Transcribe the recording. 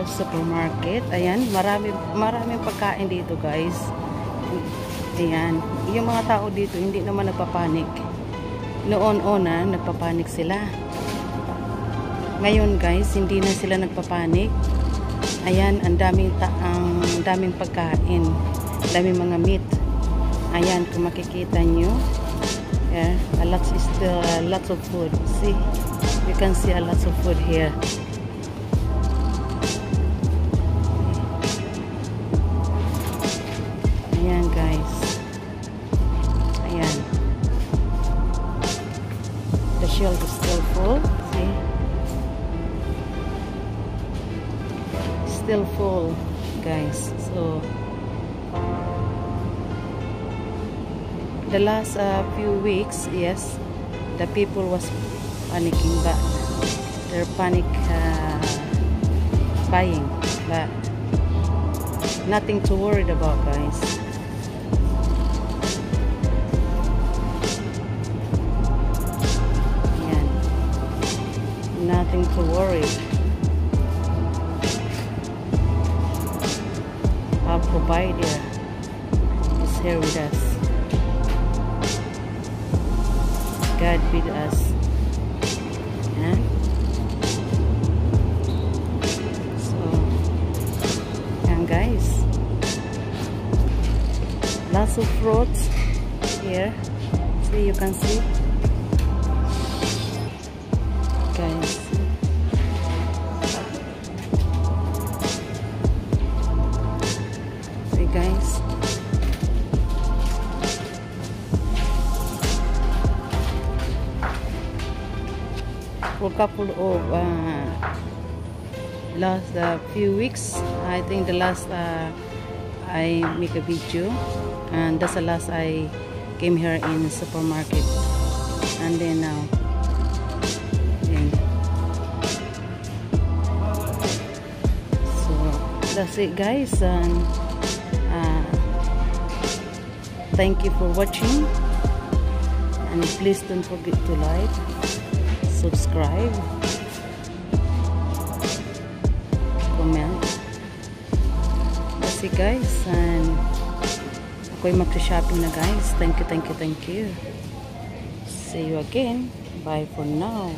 ako sa supermarket. Ayan, maraming pagkain dito, guys. Ayan, yung mga tao dito hindi naman nagpapanik. Noon-una nagpapanik sila. Ngayon, guys, hindi na sila nagpapanik. Ayan, ang daming pagkain, daming mga meat. Ayan, kung makikita nyo, yeah, lots of food. See, you can see a lots of food here. Ayan, guys. Ayan. The shelf is still full. See? Still full, guys. So the last few weeks, yes, the people was panicking, but they're panic buying, but nothing to worry about, guys. Ayan. Nothing to worry. Our provider is here with us. God with us. Yeah? So, and guys, lots of fruits here. See, you can see, guys. Guys, for a couple of last few weeks, I think the last I make a video, and that's the last I came here in the supermarket, and then now so that's it, guys. And thank you for watching, and please don't forget to like, subscribe, comment. That's it, guys, and ako'y mag-shopping na, guys. Thank you. See you again. Bye for now.